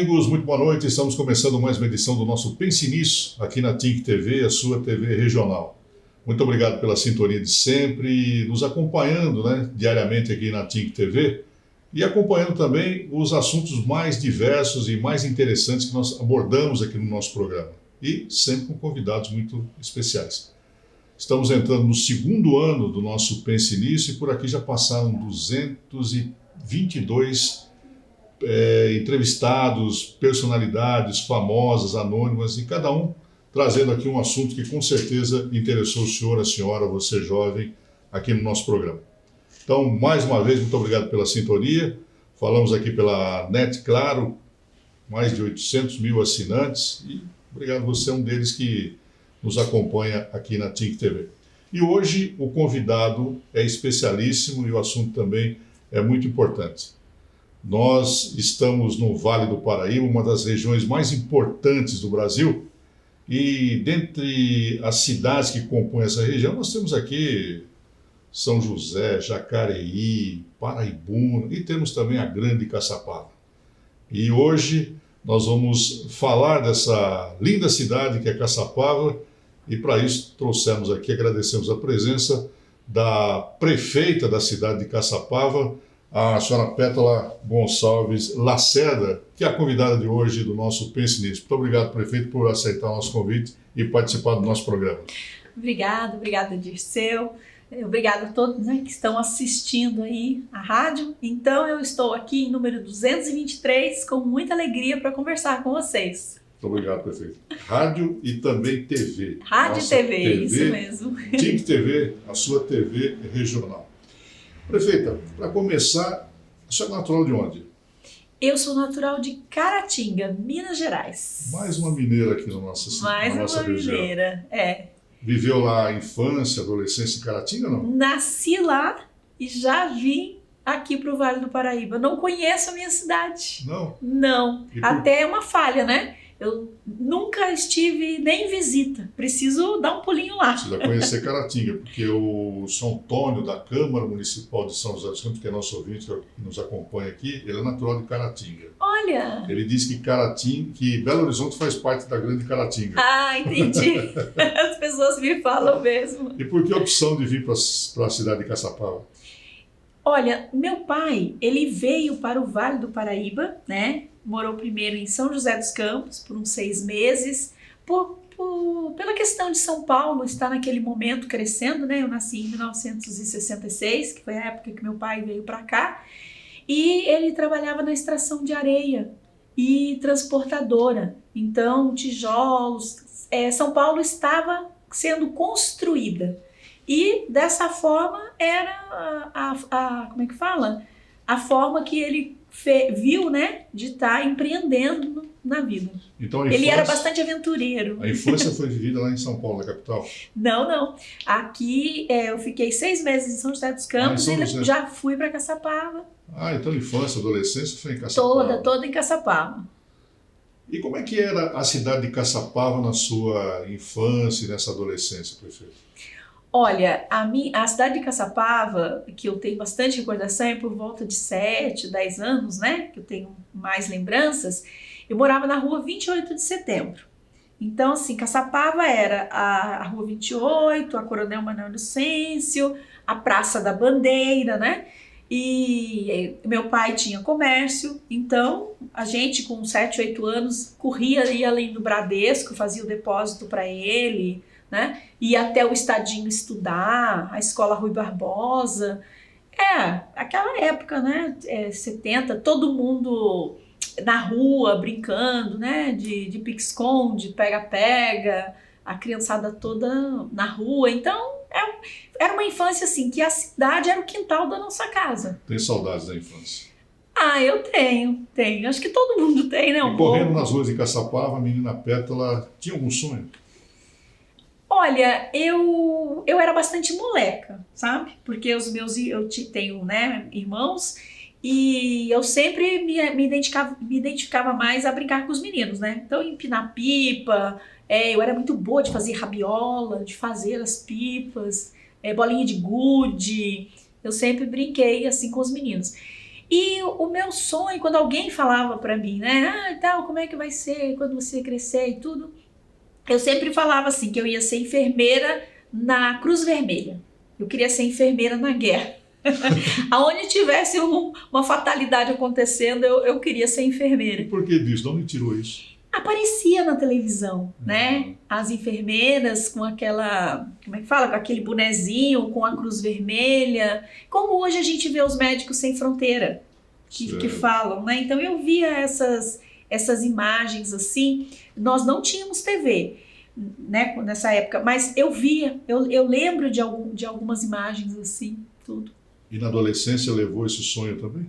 amigos, muito boa noite. Estamos começando mais uma edição do nosso Pense Nisso, aqui na TINC TV, a sua TV regional. Muito obrigado pela sintonia de sempre, nos acompanhando, diariamente aqui na TINC TV e acompanhando também os assuntos mais diversos e mais interessantes que nós abordamos aqui no nosso programa. E sempre com convidados muito especiais. Estamos entrando no segundo ano do nosso Pense Nisso e por aqui já passaram 222 entrevistados, personalidades famosas, anônimas, e cada um trazendo aqui um assunto que com certeza interessou o senhor, a senhora, você jovem, aqui no nosso programa. Então, mais uma vez, muito obrigado pela sintonia. Falamos aqui pela NET Claro, mais de 800 mil assinantes, e obrigado, você é um deles que nos acompanha aqui na TINC TV. E hoje o convidado é especialíssimo e o assunto também é muito importante. Nós estamos no Vale do Paraíba, uma das regiões mais importantes do Brasil, e dentre as cidades que compõem essa região, nós temos aqui São José, Jacareí, Paraibuna, e temos também a Grande Caçapava. E hoje nós vamos falar dessa linda cidade que é Caçapava, e para isso trouxemos aqui, agradecemos a presença da prefeita da cidade de Caçapava, a senhora Pétala Gonçalves Lacerda, que é a convidada de hoje do nosso Pense Nisso. Muito obrigado, prefeito, por aceitar o nosso convite e participar do nosso programa. Obrigada, Dirceu. Obrigada a todos que estão assistindo aí a rádio. Então, eu estou aqui em número 223 com muita alegria para conversar com vocês. Muito obrigado, prefeito. Rádio e também TV. Rádio e TV, isso mesmo. TINC TV, a sua TV regional. Prefeita, para começar, você é natural de onde? Eu sou natural de Caratinga, Minas Gerais. Mais uma mineira aqui na nossa região. Mais uma mineira, Viveu lá a infância, adolescência em Caratinga, não? Nasci lá e já vim aqui para o Vale do Paraíba. Não conheço a minha cidade. Não? Não. Até é uma falha, né? Eu nunca estive nem em visita. Preciso dar um pulinho lá. Precisa conhecer Caratinga, porque o São Antônio da Câmara Municipal de São José dos Campos, que é nosso ouvinte, que nos acompanha aqui, ele é natural de Caratinga. Olha! Ele diz que Belo Horizonte faz parte da Grande Caratinga. Ah, entendi. As pessoas me falam mesmo. E por que a opção de vir para a cidade de Caçapava? Olha, meu pai, ele veio para o Vale do Paraíba, né? Morou primeiro em São José dos Campos por uns 6 meses, pela questão de São Paulo estar naquele momento crescendo, né? Eu nasci em 1966, que foi a época que meu pai veio para cá, e ele trabalhava na extração de areia e transportadora. Então, tijolos, São Paulo estava sendo construída. E dessa forma era como é que fala? A forma que ele viu, né, de estar empreendendo na vida. Então, ele era bastante aventureiro. A infância foi vivida lá em São Paulo, na capital? Não. Aqui eu fiquei 6 meses em São José dos Campos e já fui para Caçapava. Ah, então infância, adolescência foi em Caçapava? Toda em Caçapava. E como é que era a cidade de Caçapava na sua infância e nessa adolescência, prefeito? Olha, a cidade de Caçapava, que eu tenho bastante recordação, é por volta de 7, 10 anos, né? Que eu tenho mais lembranças. Eu morava na rua 28 de setembro. Então, assim, Caçapava era a rua 28, a Coronel Manuel Inocêncio, a Praça da Bandeira, né? E meu pai tinha comércio, então a gente com 7, 8 anos ia além do Bradesco, fazia o depósito para ele, né? Ia até o Estadinho estudar, a Escola Rui Barbosa. Aquela época, né? 70, todo mundo na rua brincando, né? De pique-esconde, pega-pega, a criançada toda na rua. Então, era uma infância assim, que a cidade era o quintal da nossa casa. Tem saudades da infância? Eu tenho. Acho que todo mundo tem, né? E correndo nas ruas de Caçapava, a menina Pétala tinha algum sonho? Olha, eu era bastante moleca, sabe? Porque eu tenho, né, irmãos, e eu sempre me identificava mais a brincar com os meninos, né? Então, empinar pipa, eu era muito boa de fazer rabiola, de fazer as pipas, bolinha de gude. Eu sempre brinquei assim com os meninos. E o meu sonho, quando alguém falava para mim, né, tal, como é que vai ser quando você crescer e tudo, eu sempre falava assim, que eu ia ser enfermeira na Cruz Vermelha. Eu queria ser enfermeira na guerra. Aonde tivesse uma fatalidade acontecendo, eu queria ser enfermeira. E por que disso? De onde tirou isso? Aparecia na televisão, né? As enfermeiras com aquela, como é que fala? Com aquele bonezinho, com a cruz vermelha. Como hoje a gente vê os médicos sem fronteira, que falam, né? Então eu via essas imagens assim. Nós não tínhamos TV, né? Nessa época, mas eu via, eu lembro de algumas imagens assim, tudo. E na adolescência levou esse sonho também?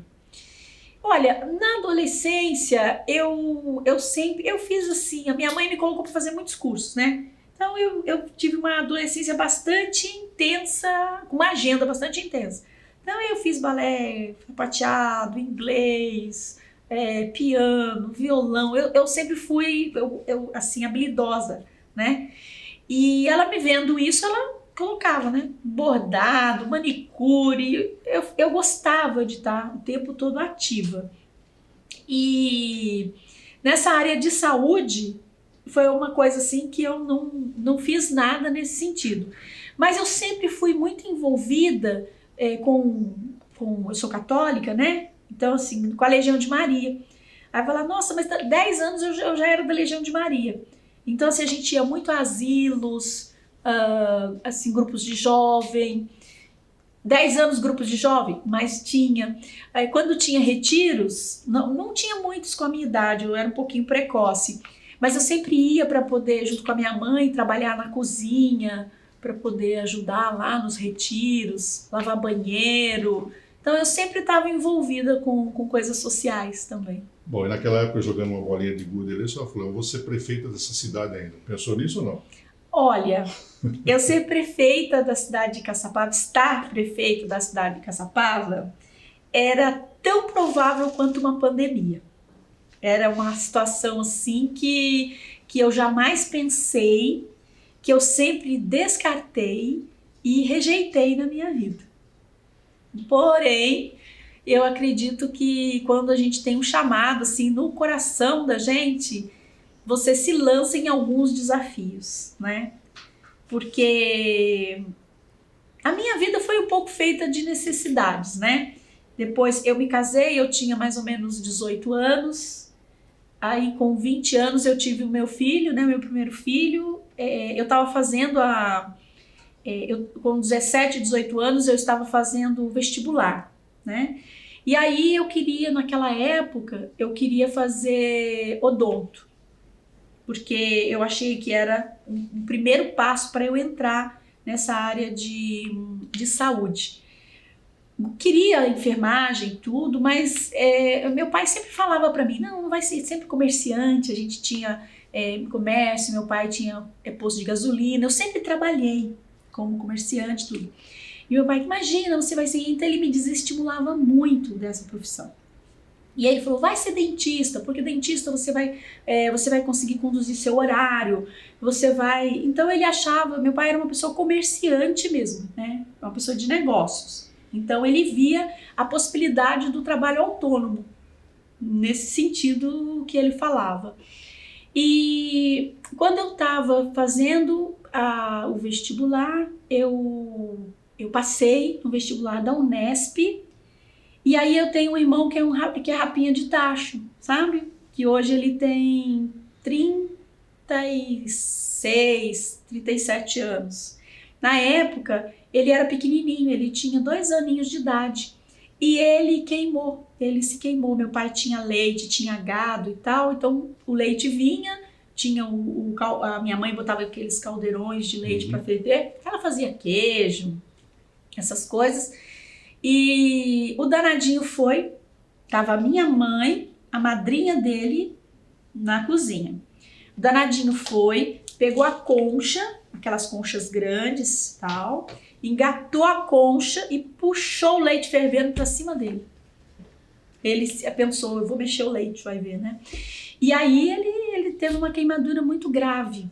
Olha, na adolescência, eu fiz assim, a minha mãe me colocou para fazer muitos cursos, né? Então eu tive uma adolescência bastante intensa, com uma agenda bastante intensa. Então eu fiz balé, sapateado, inglês, piano, violão, eu sempre fui, assim, habilidosa, né? E ela me vendo isso, ela colocava, né? Bordado, manicure. Eu gostava de estar o tempo todo ativa. E nessa área de saúde, foi uma coisa assim que eu não fiz nada nesse sentido. Mas eu sempre fui muito envolvida eu sou católica, né? Então, assim, com a Legião de Maria. Aí falar, nossa, mas 10 anos eu já era da Legião de Maria. Então, assim, a gente ia muito a asilos, assim, grupos de jovem, 10 anos grupos de jovem, mas tinha. Aí, quando tinha retiros, não tinha muitos com a minha idade, eu era um pouquinho precoce, mas eu sempre ia para poder, junto com a minha mãe, trabalhar na cozinha, para poder ajudar lá nos retiros, lavar banheiro. Então eu sempre estava envolvida com coisas sociais também. Bom, e naquela época, jogando uma bolinha de gude ali, só falou, eu vou ser prefeita dessa cidade ainda. Pensou nisso ou não? Olha, eu ser prefeita da cidade de Caçapava, estar prefeita da cidade de Caçapava, era tão provável quanto uma pandemia. Era uma situação assim que eu jamais pensei, que eu sempre descartei e rejeitei na minha vida. Porém, eu acredito que quando a gente tem um chamado assim no coração da gente, você se lança em alguns desafios, né? Porque a minha vida foi um pouco feita de necessidades, né? Depois eu me casei, eu tinha mais ou menos 18 anos. Aí com 20 anos eu tive o meu filho, né? Meu primeiro filho. Eu estava fazendo com 17, 18 anos eu estava fazendo o vestibular, né? E aí eu queria, naquela época, eu queria fazer odonto. Porque eu achei que era um primeiro passo para eu entrar nessa área de saúde. Queria enfermagem, tudo, mas meu pai sempre falava para mim, não vai ser sempre comerciante, a gente tinha comércio, meu pai tinha posto de gasolina, eu sempre trabalhei como comerciante, tudo. E meu pai, imagina, você vai ser... Então ele me desestimulava muito dessa profissão. E aí ele falou, vai ser dentista, porque dentista você vai conseguir conduzir seu horário, você vai... Então ele achava, meu pai era uma pessoa comerciante mesmo, né? Uma pessoa de negócios. Então ele via a possibilidade do trabalho autônomo, nesse sentido que ele falava. E quando eu estava fazendo o vestibular, eu passei no vestibular da Unesp. E aí eu tenho um irmão que é rapinha de tacho, sabe? Que hoje ele tem 36, 37 anos. Na época, ele era pequenininho, ele tinha 2 aninhos de idade. E ele se queimou. Meu pai tinha leite, tinha gado e tal, então o leite vinha, tinha a minha mãe botava aqueles caldeirões de leite para ferver, ela fazia queijo, essas coisas. E o danadinho tava a minha mãe, a madrinha dele, na cozinha. O danadinho pegou a concha, aquelas conchas grandes e tal, engatou a concha e puxou o leite fervendo para cima dele. Ele pensou, eu vou mexer o leite, vai ver, né? E aí ele teve uma queimadura muito grave.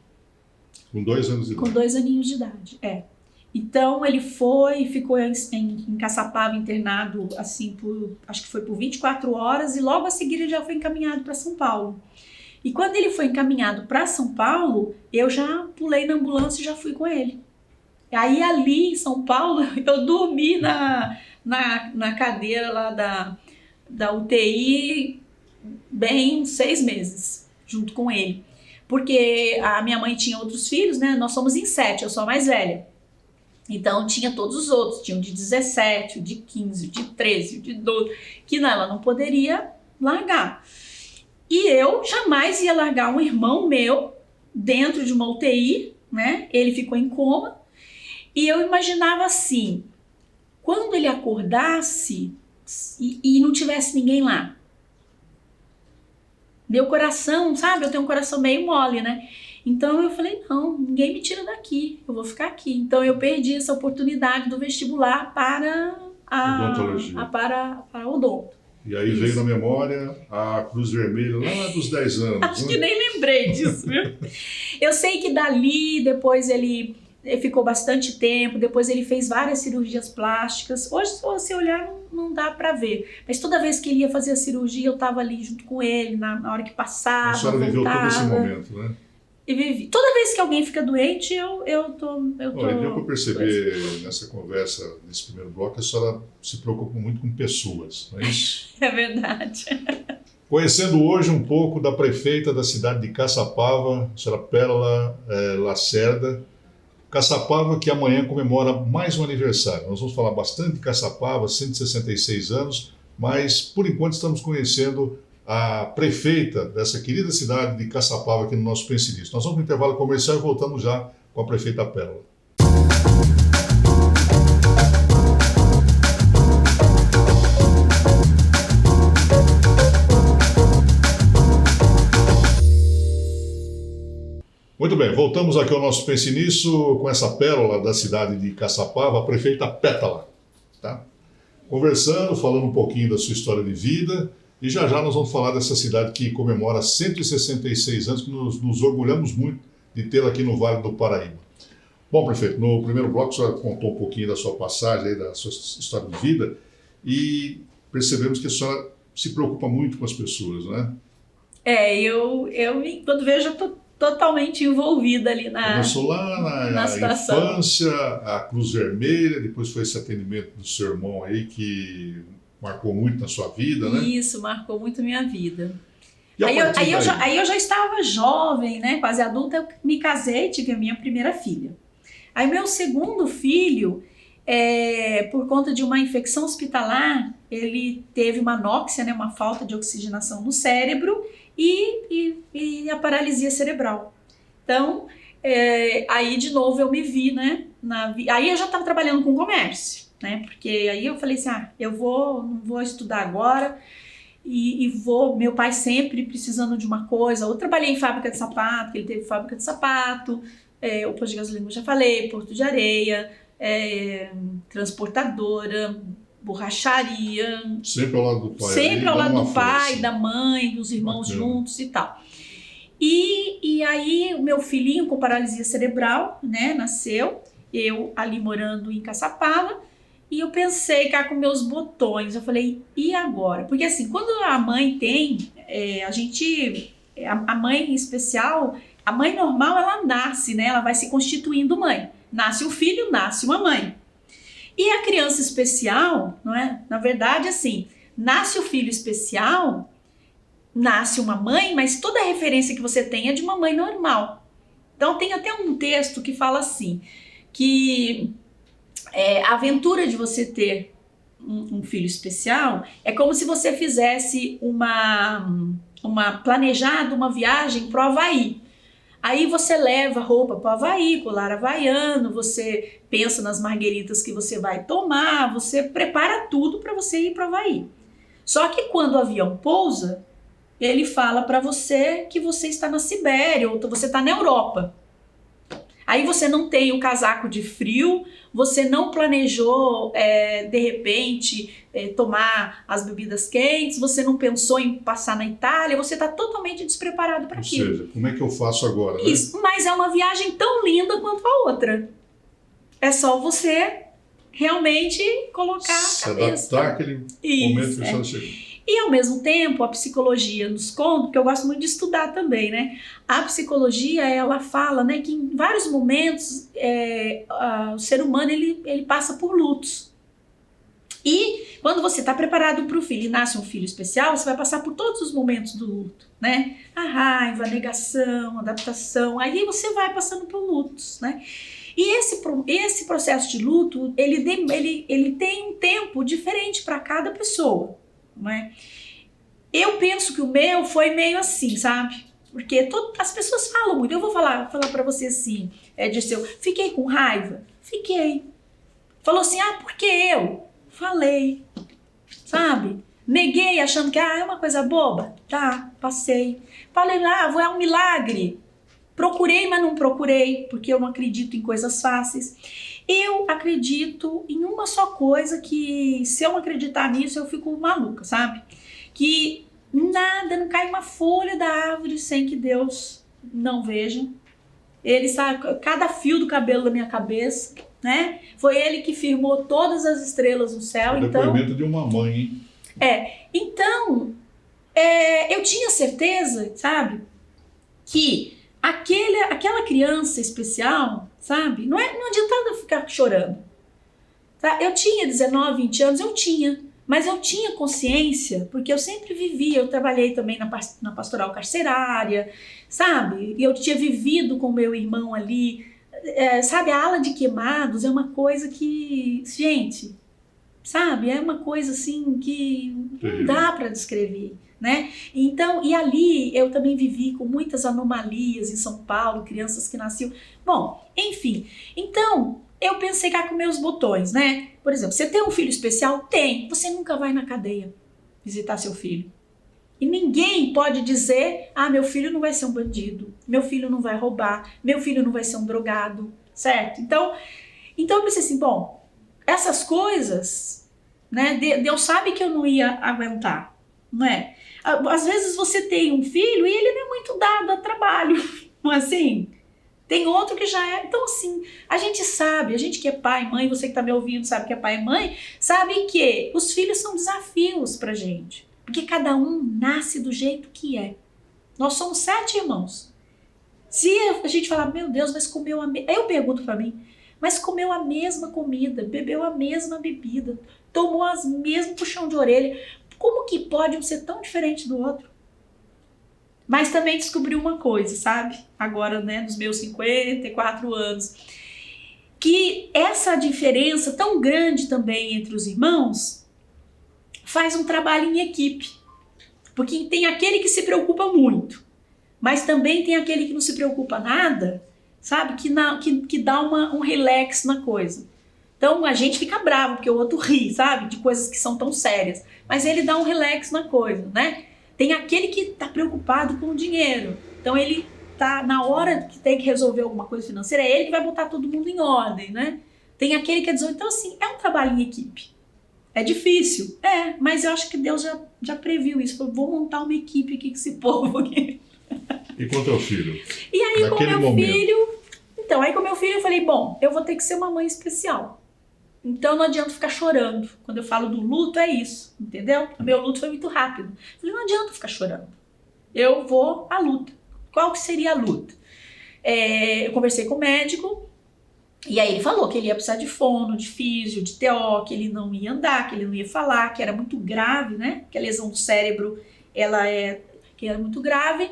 Com 2 anos de idade? Com 2 aninhos de idade, Então ele foi, ficou em Caçapava internado, assim, acho que foi por 24 horas, e logo a seguir ele já foi encaminhado para São Paulo. E quando ele foi encaminhado para São Paulo, eu já pulei na ambulância e já fui com ele. Aí ali em São Paulo, eu dormi na cadeira lá da UTI bem 6 meses, junto com ele. Porque a minha mãe tinha outros filhos, né? Nós somos em 7, eu sou a mais velha. Então tinha todos os outros, tinha o de 17, o de 15, o de 13, o de 12, que ela não poderia largar. E eu jamais ia largar um irmão meu dentro de uma UTI, né? Ele ficou em coma. E eu imaginava assim, quando ele acordasse e não tivesse ninguém lá. Meu coração, sabe? Eu tenho um coração meio mole, né? Então eu falei, não, ninguém me tira daqui, eu vou ficar aqui. Então eu perdi essa oportunidade do vestibular para odontologia. Para odonto. E aí veio na memória a Cruz Vermelha lá dos 10 anos. Acho que nem lembrei disso, viu? Eu sei que dali, depois ele ficou bastante tempo, depois ele fez várias cirurgias plásticas. Hoje, se você olhar, não dá pra ver. Mas toda vez que ele ia fazer a cirurgia, eu tava ali junto com ele, na hora que passava, a senhora viveu todo esse momento, né? E vivi. Toda vez que alguém fica doente, eu tô... Olha, deu para perceber nessa conversa, nesse primeiro bloco, a senhora se preocupa muito com pessoas, não é isso? É verdade. Conhecendo hoje um pouco da prefeita da cidade de Caçapava, a senhora Pérola Lacerda. Caçapava, que amanhã comemora mais um aniversário. Nós vamos falar bastante de Caçapava, 166 anos, mas por enquanto estamos conhecendo a prefeita dessa querida cidade de Caçapava aqui no nosso Pense Nisso. Nós vamos para o intervalo comercial e voltamos já com a prefeita Pérola. Muito bem, voltamos aqui ao nosso Pense Nisso com essa pérola da cidade de Caçapava, a prefeita Pétala. Tá? Conversando, falando um pouquinho da sua história de vida. E já nós vamos falar dessa cidade que comemora 166 anos, que nos orgulhamos muito de tê-la aqui no Vale do Paraíba. Bom, prefeito, no primeiro bloco a senhora contou um pouquinho da sua passagem, aí, da sua história de vida, e percebemos que a senhora se preocupa muito com as pessoas, né? Eu quando vejo, eu estou totalmente envolvida ali Começou lá na infância, a Cruz Vermelha, depois foi esse atendimento do seu irmão aí que marcou muito na sua vida, né? Isso, marcou muito a minha vida. E Aí eu já estava jovem, né? Quase adulta, eu me casei, tive a minha primeira filha. Aí meu segundo filho, por conta de uma infecção hospitalar, ele teve uma anóxia, né? Uma falta de oxigenação no cérebro e a paralisia cerebral. Então, aí de novo eu me vi, né? Aí eu já estava trabalhando com comércio, né? Porque aí eu falei assim, eu não vou estudar agora e vou, meu pai sempre precisando de uma coisa. Eu trabalhei em fábrica de sapato, ele teve fábrica de sapato, o posto de gasolina eu já falei, Porto de Areia, transportadora, borracharia. Sempre ao lado do pai. Sempre ao lado do pai, da mãe, dos irmãos juntos e tal. E aí o meu filhinho com paralisia cerebral, né, nasceu, eu ali morando em Caçapava, e eu pensei cá com meus botões, eu falei, e agora? Porque assim, quando a mãe tem, a mãe em especial, a mãe normal ela nasce, né, ela vai se constituindo mãe. Nasce um filho, nasce uma mãe. E a criança especial, não é? Na verdade, assim, nasce o filho especial, nasce uma mãe, mas toda a referência que você tem é de uma mãe normal. Então tem até um texto que fala assim, que a aventura de você ter um filho especial é como se você fizesse planejado uma viagem para o Havaí. Aí você leva roupa para o Havaí, colar havaiano, você pensa nas margueritas que você vai tomar, você prepara tudo para você ir para o Havaí. Só que quando o avião pousa, ele fala para você que você está na Sibéria ou você está na Europa. Aí você não tem o casaco de frio, você não planejou, de repente, tomar as bebidas quentes, você não pensou em passar na Itália, você está totalmente despreparado para aquilo. Ou seja, como é que eu faço agora? Isso, né? Mas é uma viagem tão linda quanto a outra. É só você realmente colocar Se a cabeça. adaptar àquele momento que você chegou. E ao mesmo tempo, a psicologia nos conta, porque eu gosto muito de estudar também, né? A psicologia, ela fala, né, que em vários momentos o ser humano ele passa por lutos. E quando você está preparado para o filho e nasce um filho especial, você vai passar por todos os momentos do luto, né? A raiva, a negação, a adaptação, aí você vai passando por lutos, né? E esse processo de luto, ele tem um tempo diferente para cada pessoa, não é? Eu penso que o meu foi meio assim, sabe? Porque as pessoas falam muito. Eu vou falar para você assim, Dirceu, fiquei com raiva? Fiquei. Falou assim, por que eu? Falei, sabe? Neguei achando que é uma coisa boba. Tá, passei. Falei, é um milagre. Procurei, mas não procurei, porque eu não acredito em coisas fáceis. Eu acredito em uma só coisa que, se eu não acreditar nisso, eu fico maluca, sabe? Que nada, não cai uma folha da árvore sem que Deus não veja. Ele sabe cada fio do cabelo da minha cabeça, né? Foi ele que firmou todas as estrelas no céu. O depoimento de uma mãe, hein? Então, eu tinha certeza, sabe, que aquela criança especial, sabe, não adiantava ficar chorando. Tá? Eu tinha 19, 20 anos, mas eu tinha consciência, porque eu sempre vivia, eu trabalhei também na pastoral carcerária, sabe? E eu tinha vivido com meu irmão ali, sabe? A ala de queimados é uma coisa que, gente, sabe? É uma coisa assim que não dá para descrever, né? Então, e ali eu também vivi com muitas anomalias em São Paulo, crianças que nasciam. Bom, enfim, então eu pensei cá com meus botões, né? Por exemplo, você tem um filho especial? Tem. Você nunca vai na cadeia visitar seu filho. E ninguém pode dizer, meu filho não vai ser um bandido, meu filho não vai roubar, meu filho não vai ser um drogado, certo? Então eu pensei assim, bom, essas coisas, né, Deus sabe que eu não ia aguentar, não é? Às vezes você tem um filho e ele não é muito dado a trabalho, não é assim? Tem outro que já é. Então, assim, a gente sabe, a gente que é pai, mãe, você que tá me ouvindo sabe que é pai e mãe, sabe que os filhos são desafios pra gente. Porque cada um nasce do jeito que é. Nós somos 7 irmãos. Se a gente falar, meu Deus, mas comeu eu pergunto pra mim, mas comeu a mesma comida, bebeu a mesma bebida, tomou as mesmas puxão de orelha, como que pode um ser tão diferente do outro? Mas também descobri uma coisa, sabe? Agora, né, nos meus 54 anos, que essa diferença tão grande também entre os irmãos faz um trabalho em equipe. Porque tem aquele que se preocupa muito, mas também tem aquele que não se preocupa nada, sabe? Que dá um relax na coisa. Então a gente fica bravo porque o outro ri, sabe? De coisas que são tão sérias. Mas ele dá um relax na coisa, né? Tem aquele que está preocupado com o dinheiro. Então ele tá na hora que tem que resolver alguma coisa financeira, é ele que vai botar todo mundo em ordem, né? Tem aquele que é 18. Então assim, é um trabalho em equipe. É difícil? Mas eu acho que Deus já previu isso. Falou, vou montar uma equipe aqui com esse povo aqui. E com o teu filho? E aí Naquele com meu momento. filho... Então, aí com meu filho eu falei, bom, eu vou ter que ser uma mãe especial. Então não adianta ficar chorando. Quando eu falo do luto, é isso, entendeu? O meu luto foi muito rápido. Eu falei, não adianta ficar chorando. Eu vou à luta. Qual que seria a luta? Eu conversei com o médico, e aí ele falou que ele ia precisar de fono, de físio, de TO, que ele não ia andar, que ele não ia falar, que era muito grave, né? Que a lesão do cérebro, que era muito grave.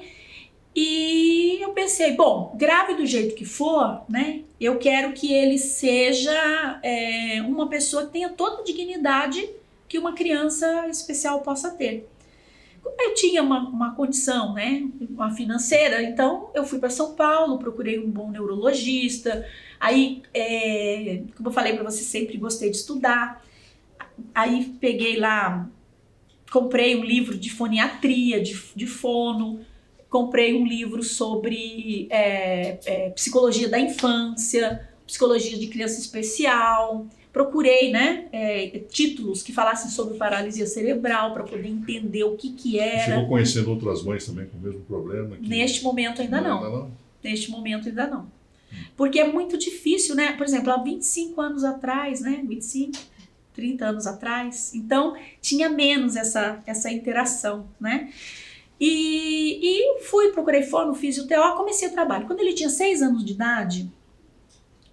E eu pensei, bom, grave do jeito que for, né? Eu quero que ele seja uma pessoa que tenha toda a dignidade que uma criança especial possa ter. Eu tinha uma condição, né? Uma financeira, então eu fui para São Paulo, procurei um bom neurologista. Aí, como eu falei para você, sempre gostei de estudar. Aí peguei lá, comprei um livro de foniatria, de fono. Comprei um livro sobre psicologia da infância, psicologia de criança especial. Procurei, né, títulos que falassem sobre paralisia cerebral para poder entender o que era. Chegou conhecendo outras mães também com o mesmo problema? Neste momento ainda não. Ainda não? Neste momento ainda não. porque é muito difícil, né? Por exemplo, há 25 anos atrás, né? 25, 30 anos atrás. Então, tinha menos essa interação, né? E procurei fono, fiz o TO, comecei o trabalho. Quando ele tinha 6 anos de idade,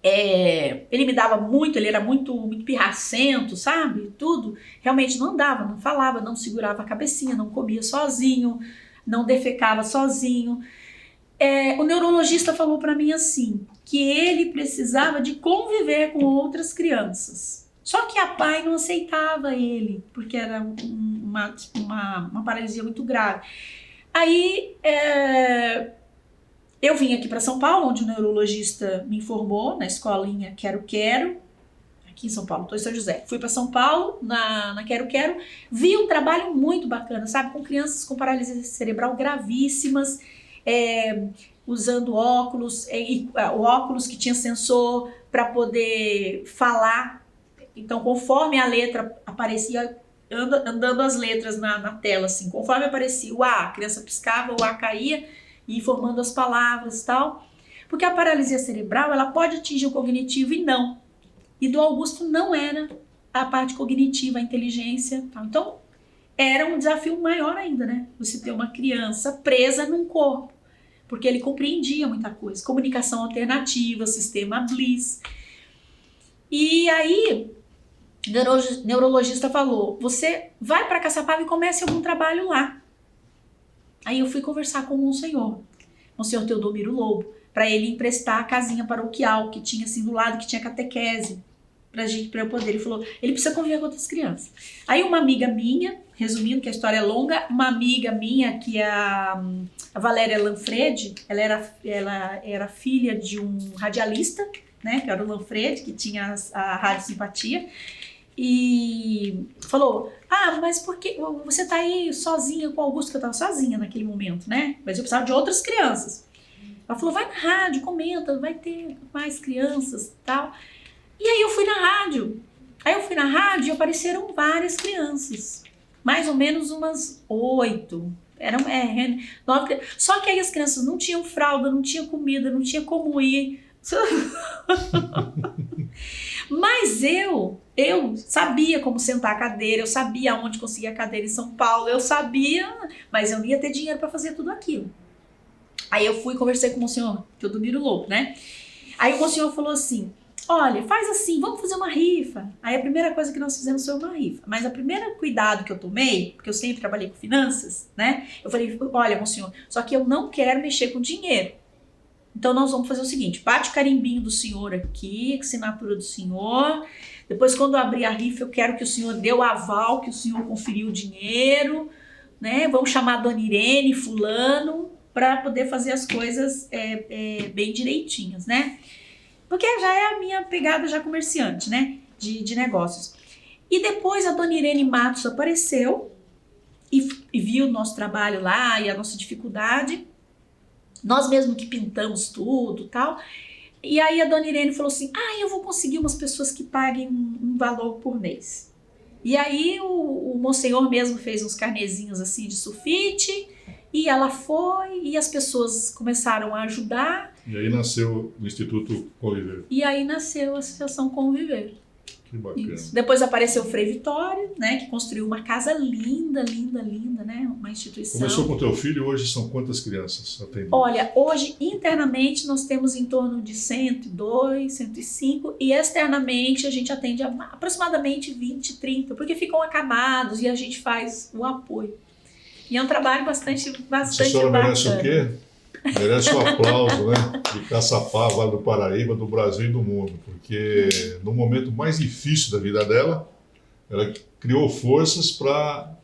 ele me dava muito, ele era muito, muito pirracento, sabe? Tudo. Realmente não andava, não falava, não segurava a cabecinha, não comia sozinho, não defecava sozinho. O neurologista falou para mim assim, que ele precisava de conviver com outras crianças. Só que a pai não aceitava ele, porque era uma paralisia muito grave. Aí eu vim aqui para São Paulo, onde o neurologista me informou, na escolinha Quero Quero, aqui em São Paulo, estou em São José. Fui para São Paulo, na Quero Quero, vi um trabalho muito bacana, sabe, com crianças com paralisia cerebral gravíssimas, usando óculos, o óculos que tinha sensor para poder falar. Então, conforme a letra aparecia, andando as letras na tela, assim, conforme aparecia o A criança piscava, o A caía, e formando as palavras e tal. Porque a paralisia cerebral, ela pode atingir o cognitivo e não. E do Augusto não era a parte cognitiva, a inteligência. Tal. Então, era um desafio maior ainda, né? Você ter uma criança presa num corpo. Porque ele compreendia muita coisa. Comunicação alternativa, sistema Bliss. E aí, o neurologista falou, você vai para Caçapava e comece algum trabalho lá. Aí eu fui conversar com o Monsenhor Teodomiro Lobo, para ele emprestar a casinha paroquial que tinha assim do lado, que tinha catequese, para eu poder. Ele falou, ele precisa conviver com outras crianças. Aí uma amiga minha, resumindo que a história é longa, uma amiga minha, que é a Valéria Lanfredi, ela era filha de um radialista, né, que era o Lanfredi, que tinha a Rádio Simpatia, e falou, mas por que você tá aí sozinha com o Augusto? Que eu tava sozinha naquele momento, né? Mas eu precisava de outras crianças. Ela falou, vai na rádio, comenta, vai ter mais crianças e tal. E aí eu fui na rádio. E apareceram várias crianças. Mais ou menos umas 8. Eram 9. Só que aí as crianças não tinham fralda, não tinham comida, não tinha como ir. Mas eu sabia como sentar a cadeira, eu sabia onde conseguir a cadeira em São Paulo, eu sabia, mas eu não ia ter dinheiro para fazer tudo aquilo. Aí eu fui e conversei com o Monsenhor Teodomiro Lobo, né? Aí o Monsenhor falou assim, olha, faz assim, vamos fazer uma rifa. Aí a primeira coisa que nós fizemos foi uma rifa. Mas o primeiro cuidado que eu tomei, porque eu sempre trabalhei com finanças, né? Eu falei, olha, Monsenhor, só que eu não quero mexer com dinheiro. Então nós vamos fazer o seguinte, bate o carimbinho do senhor aqui, assinatura do senhor. Depois, quando eu abrir a rifa, eu quero que o senhor dê o aval, que o senhor conferiu o dinheiro, né? Vamos chamar a dona Irene, fulano, para poder fazer as coisas bem direitinhas, né? Porque já é a minha pegada já comerciante, né? De negócios. E depois a dona Irene Matos apareceu e viu o nosso trabalho lá e a nossa dificuldade. Nós mesmo que pintamos tudo e tal. E aí a dona Irene falou assim, eu vou conseguir umas pessoas que paguem um valor por mês. E aí o Monsenhor mesmo fez uns carnezinhos assim de sulfite, e ela foi, e as pessoas começaram a ajudar. E aí nasceu o Instituto Conviver. E aí nasceu a Associação Conviver. Que bacana. Isso. Depois apareceu o Frei Vitório, né, que construiu uma casa linda, linda, linda, né, uma instituição. Começou com teu filho e hoje são quantas crianças atendidas? Olha, hoje internamente nós temos em torno de 102, 105 e externamente a gente atende aproximadamente 20, 30, porque ficam acamados e a gente faz o apoio. E é um trabalho bastante Essa senhora bacana. merece o quê? Merece um aplauso, né? De Caçapava, Vale do Paraíba, do Brasil e do mundo, porque no momento mais difícil da vida dela, ela criou forças para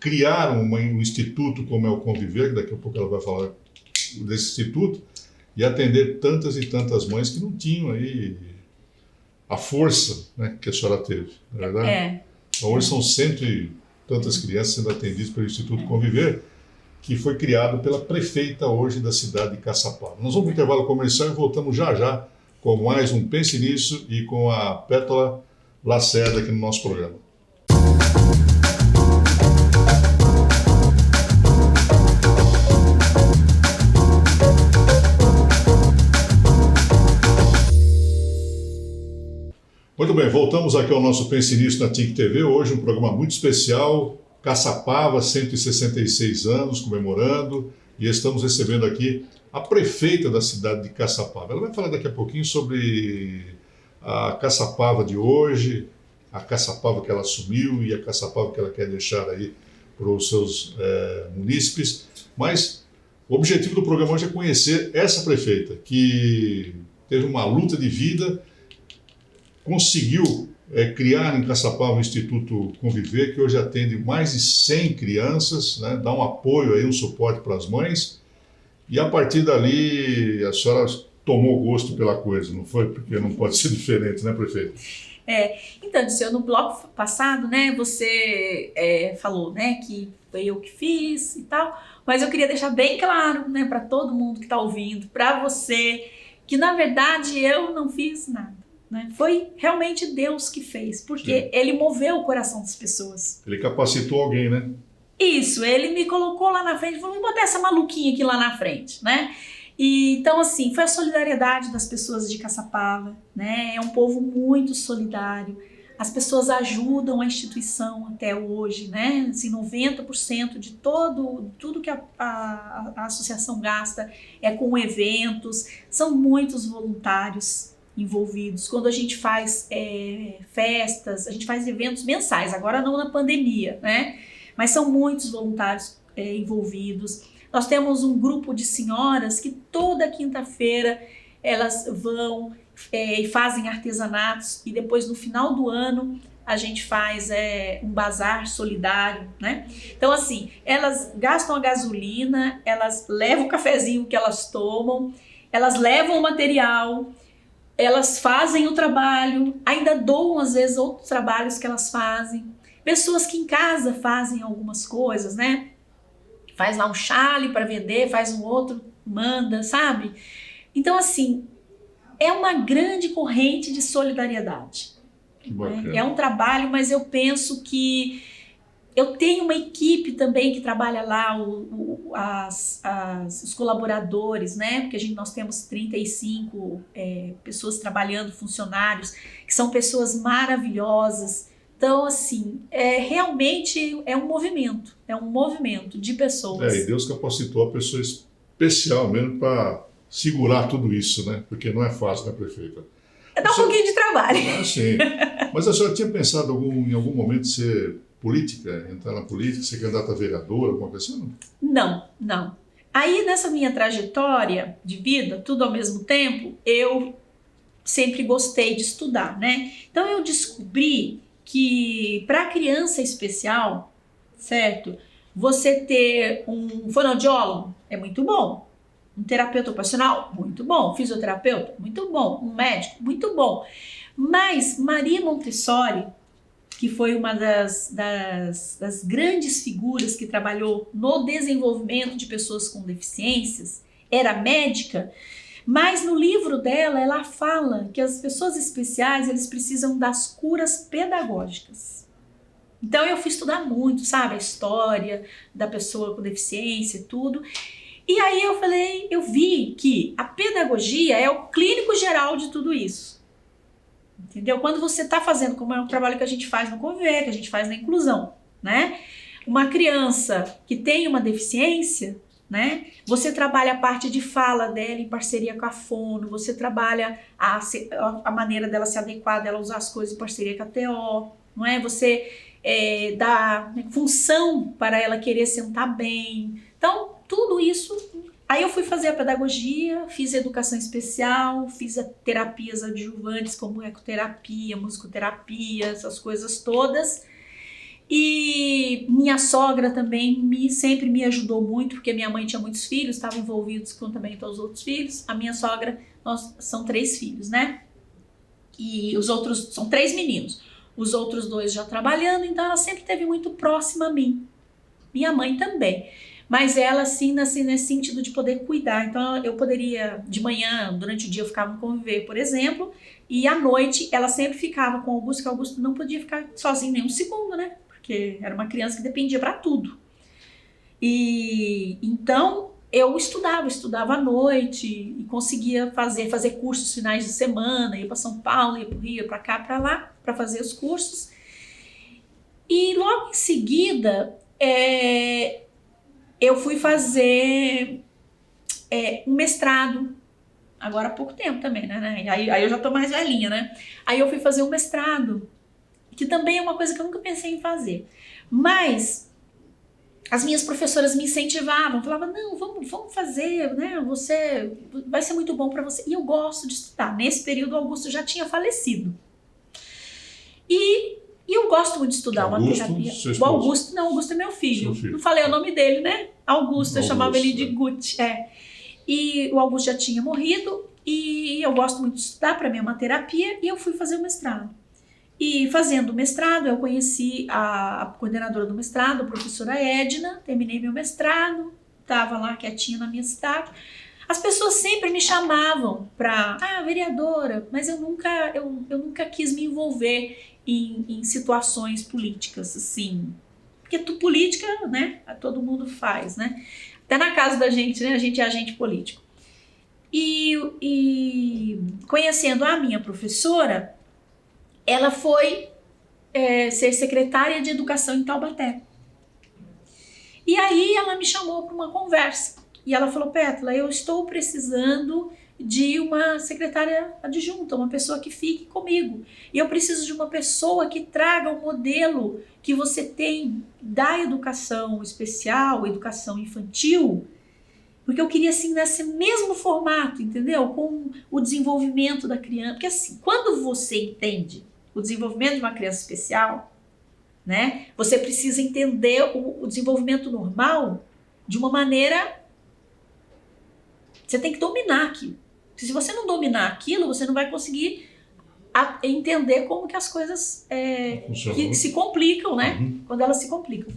criar um instituto como é o Conviver, que daqui a pouco ela vai falar desse instituto, e atender tantas e tantas mães que não tinham aí a força, né, que a senhora teve, não é verdade? Então, hoje são 100 e tantas crianças sendo atendidas pelo Instituto Conviver, que foi criado pela prefeita hoje da cidade de Caçapava. Nós vamos para o intervalo comercial e voltamos já já com mais um Pense Nisso e com a Pétala Lacerda aqui no nosso programa. Muito bem, voltamos aqui ao nosso Pense Nisso na TIC TV. Hoje um programa muito especial, Caçapava, 166 anos, comemorando, e estamos recebendo aqui a prefeita da cidade de Caçapava. Ela vai falar daqui a pouquinho sobre a Caçapava de hoje, a Caçapava que ela assumiu e a Caçapava que ela quer deixar aí para os seus munícipes. Mas o objetivo do programa hoje é conhecer essa prefeita, que teve uma luta de vida, conseguiu criar em Caçapava o Instituto Conviver, que hoje atende mais de 100 crianças, né, dá um apoio, aí, um suporte para as mães, e a partir dali a senhora tomou gosto pela coisa, não foi? Porque não pode ser diferente, né, prefeito? Então, Dirceu, no bloco passado, né, você falou, né, que foi eu que fiz e tal, mas eu queria deixar bem claro, né, para todo mundo que está ouvindo, para você, que na verdade eu não fiz nada. Né? Foi realmente Deus que fez, porque Ele moveu o coração das pessoas. Ele capacitou alguém, né? Isso, Ele me colocou lá na frente, falou, vou botar essa maluquinha aqui lá na frente, né? E, então, assim, foi a solidariedade das pessoas de Caçapava, né? É um povo muito solidário. As pessoas ajudam a instituição até hoje, né? Assim, 90% de tudo que a associação gasta é com eventos, são muitos voluntários envolvidos. Quando a gente faz festas, a gente faz eventos mensais, agora não na pandemia, né? Mas são muitos voluntários envolvidos. Nós temos um grupo de senhoras que toda quinta-feira elas vão e fazem artesanatos, e depois no final do ano a gente faz um bazar solidário, né? Então, assim, elas gastam a gasolina, elas levam o cafezinho que elas tomam, elas levam o material, elas fazem o trabalho, ainda doam às vezes outros trabalhos que elas fazem. Pessoas que em casa fazem algumas coisas, né? Faz lá um chale para vender, faz um outro, manda, sabe? Então, assim, é uma grande corrente de solidariedade. É um trabalho, mas eu penso que eu tenho uma equipe também que trabalha lá, os colaboradores, né? Porque nós temos 35 pessoas trabalhando, funcionários, que são pessoas maravilhosas. Então, assim, realmente é um movimento de pessoas. E Deus capacitou a pessoa especial mesmo para segurar tudo isso, né? Porque não é fácil, né, prefeita? Dá um pouquinho de trabalho. Sim. Mas a senhora tinha pensado em algum momento ser política, entrar na política, ser candidata a vereadora, alguma coisa assim? Não. Aí, nessa minha trajetória de vida, tudo ao mesmo tempo, eu sempre gostei de estudar, né? Então, eu descobri que para criança especial, certo? Você ter um fonoaudiólogo é muito bom. Um terapeuta ocupacional, muito bom. Fisioterapeuta, muito bom. Um médico, muito bom. Mas Maria Montessori, que foi uma das grandes figuras que trabalhou no desenvolvimento de pessoas com deficiências, era médica, mas no livro dela, ela fala que as pessoas especiais, eles precisam das curas pedagógicas. Então eu fui estudar muito, sabe, a história da pessoa com deficiência e tudo. E aí eu vi que a pedagogia é o clínico geral de tudo isso. Entendeu? Quando você está fazendo, como é um trabalho que a gente faz no Conviver, que a gente faz na inclusão, né? Uma criança que tem uma deficiência, né? Você trabalha a parte de fala dela em parceria com a fono, você trabalha a maneira dela se adequar, dela usar as coisas em parceria com a TO, não é? Você dá função para ela querer sentar bem. Então, tudo isso. Aí eu fui fazer a pedagogia, fiz educação especial, fiz terapias adjuvantes como ecoterapia, musicoterapia, essas coisas todas. E minha sogra também sempre me ajudou muito, porque minha mãe tinha muitos filhos, estavam envolvidos com também todos os outros filhos. A minha sogra, são 3 filhos, né? E os outros, são 3 meninos. Os outros 2 já trabalhando, então ela sempre esteve muito próxima a mim. Minha mãe também. Mas ela, assim, nesse sentido de poder cuidar. Então, eu poderia, de manhã, durante o dia, eu ficava no Conviver, por exemplo, e à noite ela sempre ficava com o Augusto, que o Augusto não podia ficar sozinho nem um segundo, né? Porque era uma criança que dependia para tudo. E então, eu estudava à noite e conseguia fazer cursos finais de semana, ia para São Paulo, ia para o Rio, ia para cá, para lá, para fazer os cursos. E logo em seguida, eu fui fazer um mestrado, agora há pouco tempo também, né? Aí eu já tô mais velhinha, né? Aí eu fui fazer um mestrado, que também é uma coisa que eu nunca pensei em fazer. Mas as minhas professoras me incentivavam, falavam, não, vamos fazer, né? Você vai ser muito bom para você. E eu gosto de estudar. Nesse período, o Augusto já tinha falecido. E eu gosto muito de estudar uma terapia. O Augusto, não, Augusto é meu filho. Não falei o nome dele, né? Augusto, eu chamava ele de Guti. E o Augusto já tinha morrido e eu gosto muito de estudar, para mim é uma terapia, e eu fui fazer o mestrado. E fazendo o mestrado, eu conheci a coordenadora do mestrado, a professora Edna, terminei meu mestrado, estava lá quietinha na minha cidade. As pessoas sempre me chamavam para, vereadora, mas eu nunca quis me envolver em situações políticas, assim. Porque política, né, todo mundo faz, né? Até na casa da gente, né, a gente é agente político. E conhecendo a minha professora, ela foi ser secretária de educação em Taubaté. E aí ela me chamou para uma conversa. E ela falou, Pétala, eu estou precisando de uma secretária adjunta, uma pessoa que fique comigo. E eu preciso de uma pessoa que traga o modelo que você tem da educação especial, educação infantil, porque eu queria, assim, nesse mesmo formato, entendeu? Com o desenvolvimento da criança. Porque, assim, quando você entende o desenvolvimento de uma criança especial, né, você precisa entender o desenvolvimento normal de uma maneira... Você tem que dominar aquilo. Se você não dominar aquilo, você não vai conseguir entender como que as coisas que se complicam, né? Quando elas se complicam.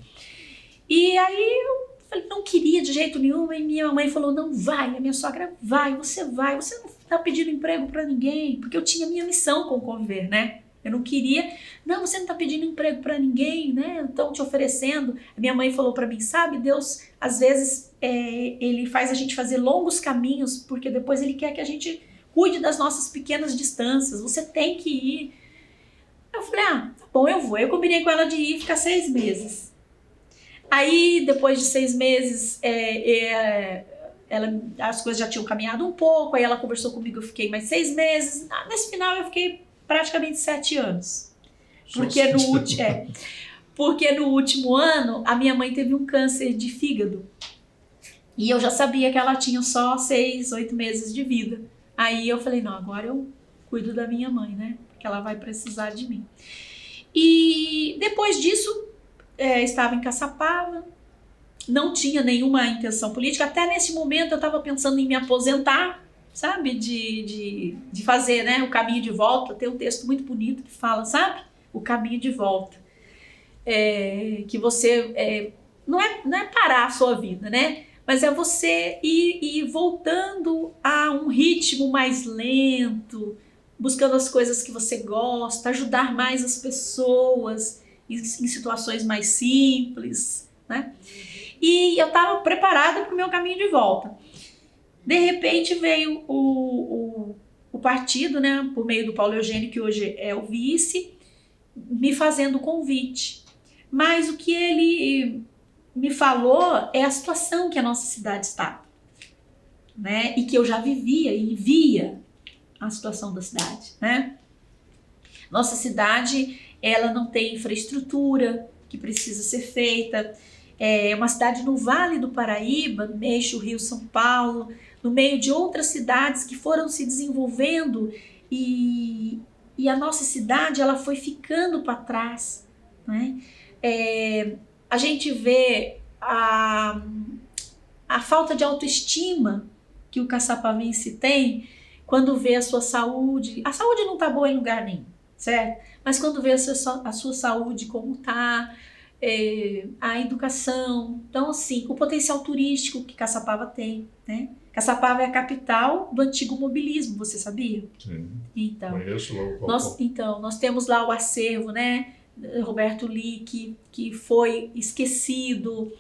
E aí eu falei, não queria de jeito nenhum, e minha mãe falou, não vai, a minha sogra vai, você não está pedindo emprego para ninguém, porque eu tinha minha missão com o Conviver, né? Eu não queria, não, você não está pedindo emprego para ninguém, né? Estão te oferecendo. A minha mãe falou para mim, sabe, Deus, às vezes, ele faz a gente fazer longos caminhos, porque depois ele quer que a gente cuide das nossas pequenas distâncias, você tem que ir. Eu falei, tá bom, eu vou. Eu combinei com ela de ir ficar 6 meses. Aí, depois de 6 meses, as coisas já tinham caminhado um pouco, aí ela conversou comigo, eu fiquei mais 6 meses. Nesse final, eu fiquei praticamente 7 anos. Porque no último ano, a minha mãe teve um câncer de fígado. E eu já sabia que ela tinha só 6, 8 meses de vida. Aí eu falei, não, agora eu cuido da minha mãe, né? Porque ela vai precisar de mim. E depois disso, estava em Caçapava, não tinha nenhuma intenção política. Até nesse momento eu estava pensando em me aposentar, sabe, de fazer, né, o caminho de volta. Tem um texto muito bonito que fala, sabe, o caminho de volta, que você, não é parar a sua vida, né, mas é você ir voltando a um ritmo mais lento, buscando as coisas que você gosta, ajudar mais as pessoas em situações mais simples, né, e eu estava preparada para o meu caminho de volta. De repente veio o partido, né, por meio do Paulo Eugênio, que hoje é o vice, me fazendo convite. Mas o que ele me falou é a situação que a nossa cidade está, né, e que eu já vivia e via a situação da cidade, né. Nossa cidade, ela não tem infraestrutura que precisa ser feita. É uma cidade no Vale do Paraíba, no eixo Rio-São Paulo, no meio de outras cidades que foram se desenvolvendo, e a nossa cidade, ela foi ficando para trás, né? A gente vê a falta de autoestima que o caçapavense tem quando vê a sua saúde. A saúde não está boa em lugar nenhum, certo? Mas quando vê a sua saúde como está, a educação, então assim, o potencial turístico que Caçapava tem, né? Caçapava é a capital do antigo mobilismo, você sabia? Sim, então, conheço lá nós temos lá o acervo, né? Roberto Lick, que foi esquecido.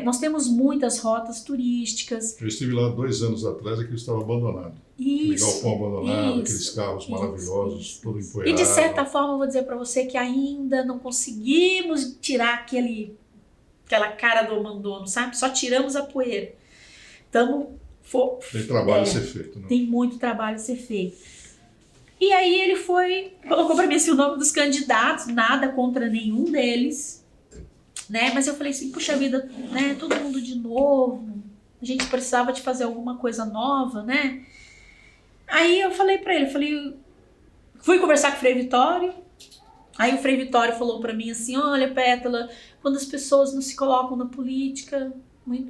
nós temos muitas rotas turísticas. Eu estive lá 2 anos atrás, aquilo estava abandonado. Aquele galpão abandonado, aqueles carros maravilhosos, tudo empoeirado. E de certa forma, eu vou dizer para você que ainda não conseguimos tirar aquela cara do abandono, sabe? Só tiramos a poeira. Tem trabalho a ser feito, né? Tem muito trabalho a ser feito. E aí ele colocou para mim assim, o nome dos candidatos, nada contra nenhum deles, né? Mas eu falei assim, puxa vida, né? Todo mundo de novo, a gente precisava de fazer alguma coisa nova, né? Aí eu falei para ele, fui conversar com o Frei Vitório, aí o Frei Vitório falou para mim assim, olha, Pétala, quando as pessoas não se colocam na política,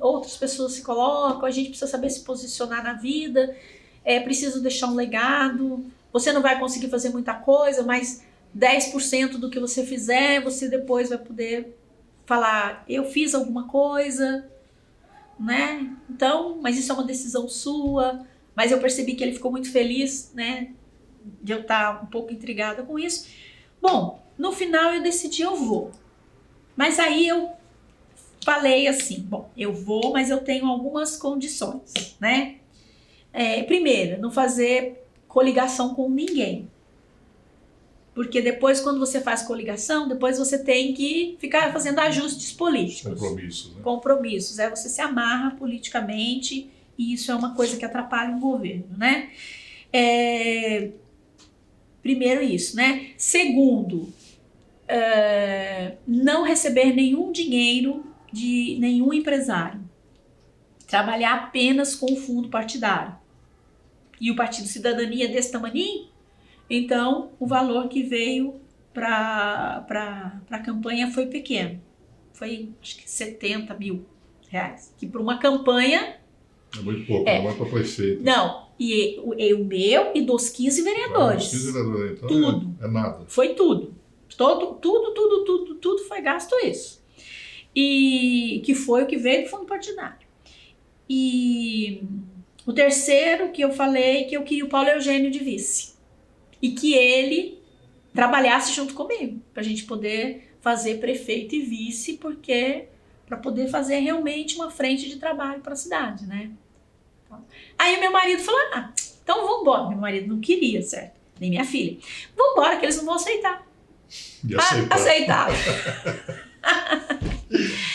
outras pessoas se colocam, a gente precisa saber se posicionar na vida, é preciso deixar um legado, você não vai conseguir fazer muita coisa, mas 10% do que você fizer, você depois vai poder falar, eu fiz alguma coisa, né? Então, mas isso é uma decisão sua. Mas eu percebi que ele ficou muito feliz, né? De eu estar um pouco intrigada com isso. Bom, no final eu decidi, eu vou. Mas aí eu falei assim, bom, eu vou, mas eu tenho algumas condições, né? Primeiro, não fazer coligação com ninguém. Porque depois, quando você faz coligação, depois você tem que ficar fazendo ajustes políticos. Compromissos, né? Compromissos. Você se amarra politicamente e isso é uma coisa que atrapalha o governo, né? Primeiro isso, né? Segundo, não receber nenhum dinheiro de nenhum empresário. Trabalhar apenas com o fundo partidário. E o Partido Cidadania é desse tamaninho, então o valor que veio para a campanha foi pequeno. Foi, acho que 70 mil reais. Que para uma campanha... É muito pouco, não é para prefeito. Não, e o meu e dos 15 vereadores. 15 vereadores, então tudo. É nada. Foi tudo. Tudo foi gasto isso. E que foi o que veio do fundo partidário. E o terceiro que eu falei que eu queria o Paulo Eugênio de vice. E que ele trabalhasse junto comigo, para a gente poder fazer prefeito e vice, porque para poder fazer realmente uma frente de trabalho para a cidade, né? Então, aí o meu marido falou, então vamos embora. Meu marido não queria, certo? Nem minha filha. Vamos embora, que eles não vão aceitar. E aceitaram.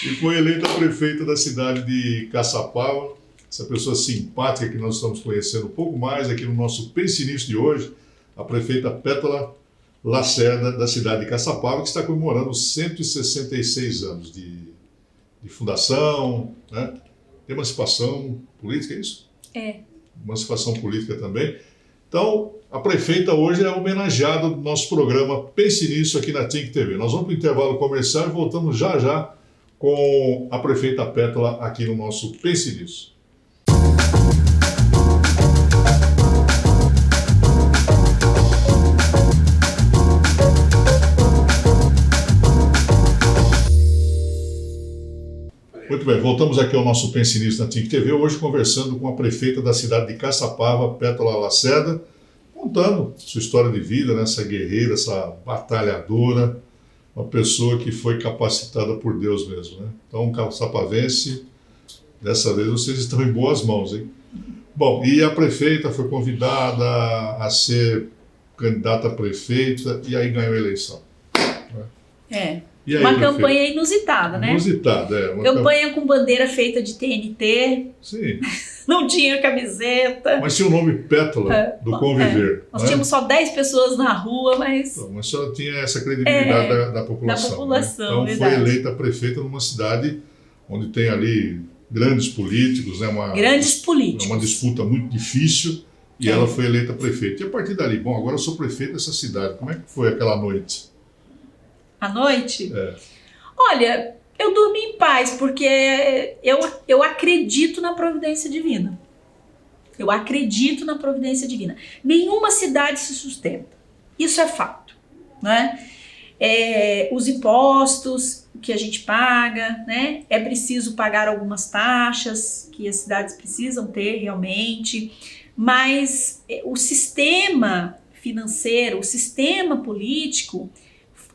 E foi eleita prefeita da cidade de Caçapava, essa pessoa simpática que nós estamos conhecendo um pouco mais aqui no nosso Pense Nisso de hoje, a prefeita Pétala Lacerda, da cidade de Caçapava, que está comemorando 166 anos de fundação, né? Emancipação política, é isso? Emancipação política também. Então, a prefeita hoje é homenageada no nosso programa Pense Nisso aqui na Think TV. Nós vamos para o intervalo comercial e voltamos já já com a prefeita Pétala aqui no nosso Pense Nisso. Muito bem, voltamos aqui ao nosso Pense Nisso na Think TV, hoje conversando com a prefeita da cidade de Caçapava, Pétala Lacerda, contando sua história de vida, né? Essa guerreira, essa batalhadora, uma pessoa que foi capacitada por Deus mesmo, né? Então, caçapavense, dessa vez vocês estão em boas mãos, hein? Bom, e a prefeita foi convidada a ser candidata a prefeita e aí ganhou a eleição. Né? E aí, uma campanha inusitada, né? Inusitada, campanha com bandeira feita de TNT. Sim. Não tinha camiseta. Mas tinha o nome Pétala do Conviver. Nós tínhamos só 10 pessoas na rua, mas... Então, mas só tinha essa credibilidade da população. Da população, né? Então verdade. foi eleita prefeita numa cidade onde tem ali grandes políticos, né? Grandes políticos. Uma disputa muito difícil e ela foi eleita prefeita. E a partir dali, bom, agora eu sou prefeito dessa cidade. Como é que foi aquela noite? À noite? Olha, eu dormi em paz, porque eu acredito na providência divina. Eu acredito na providência divina. Nenhuma cidade se sustenta. Isso é fato, né? Os impostos que a gente paga, né? É preciso pagar algumas taxas que as cidades precisam ter realmente, mas o sistema financeiro, o sistema político,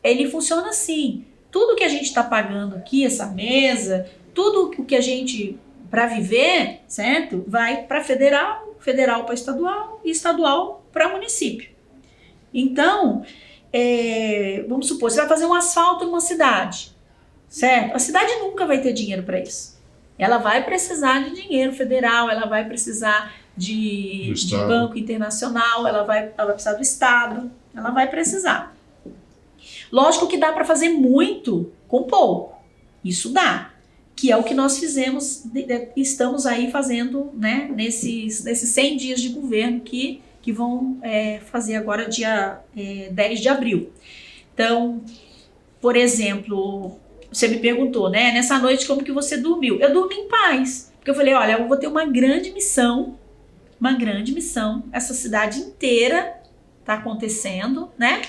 ele funciona assim. Tudo que a gente está pagando aqui, essa mesa, tudo o que a gente, para viver, certo? Vai para federal, federal para estadual e estadual para município. Então, vamos supor, você vai fazer um asfalto numa cidade, certo? A cidade nunca vai ter dinheiro para isso. Ela vai precisar de dinheiro federal, ela vai precisar de banco internacional, ela vai precisar do Estado, ela vai precisar. Lógico que dá para fazer muito com pouco, isso dá, que é o que nós fizemos, estamos aí fazendo, né, nesses 100 dias de governo que vão fazer agora dia 10 de abril. Então, por exemplo, você me perguntou, né, nessa noite como que você dormiu? Eu dormi em paz, porque eu falei, olha, eu vou ter uma grande missão, essa cidade inteira está acontecendo, né?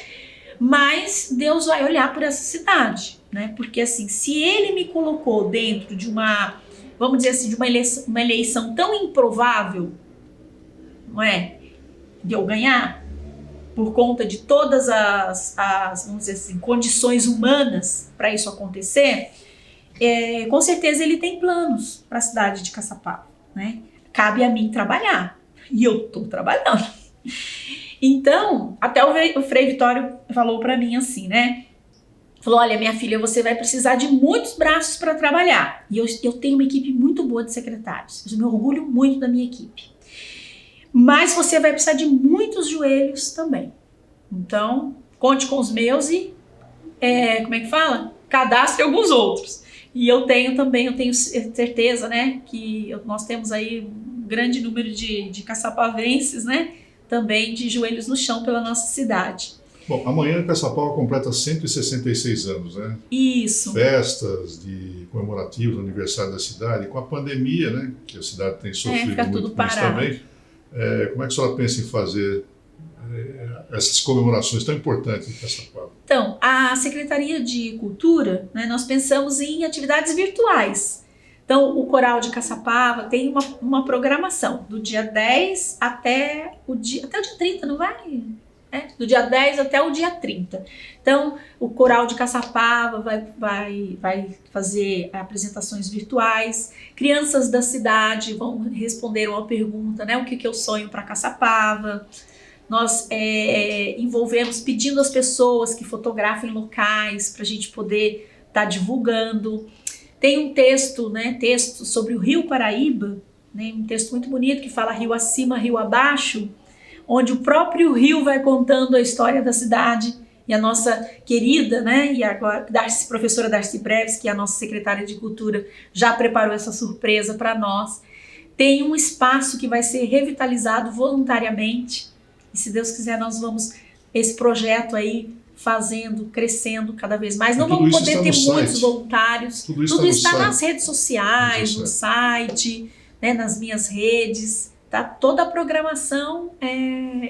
Mas Deus vai olhar por essa cidade, né? Porque assim, se Ele me colocou dentro de uma, vamos dizer assim, de uma eleição tão improvável, não é? De eu ganhar, por conta de todas as vamos dizer assim, condições humanas para isso acontecer, com certeza Ele tem planos para a cidade de Caçapava, né? Cabe a mim trabalhar, e eu estou trabalhando. Então, até o Frei Vitório falou para mim assim, né? Falou, olha, minha filha, você vai precisar de muitos braços para trabalhar. E eu tenho uma equipe muito boa de secretários. Eu me orgulho muito da minha equipe. Mas você vai precisar de muitos joelhos também. Então, conte com os meus e, como é que fala? Cadastre alguns outros. E eu tenho certeza, né, que nós temos aí um grande número de caçapavenses, né? Também de joelhos no chão pela nossa cidade. Bom, amanhã Caçapava completa 166 anos, né? Isso. Festas comemorativas, aniversário da cidade, com a pandemia, né? Que a cidade tem sofrido muito com isso também. Como é que a senhora pensa em fazer essas comemorações tão importantes em Caçapava? Então, a Secretaria de Cultura, né, nós pensamos em atividades virtuais. Então, o Coral de Caçapava tem uma programação do dia 10 até o dia 30, não vai? Do dia 10 até o dia 30. Então, o Coral de Caçapava vai fazer apresentações virtuais. Crianças da cidade vão responder uma pergunta, né? O que eu sonho para Caçapava. Nós envolvemos pedindo às pessoas que fotografem locais para a gente poder estar divulgando. Tem um texto sobre o Rio Paraíba, né, um texto muito bonito que fala rio acima, rio abaixo, onde o próprio rio vai contando a história da cidade. E a nossa querida, né, e agora professora Darcy Breves, que é a nossa secretária de Cultura, já preparou essa surpresa para nós. Tem um espaço que vai ser revitalizado voluntariamente. E se Deus quiser, nós vamos, esse projeto aí, fazendo, crescendo cada vez mais. Não vamos poder ter muitos voluntários. Tudo está nas redes sociais, no site, né, nas minhas redes. Tá? Toda a programação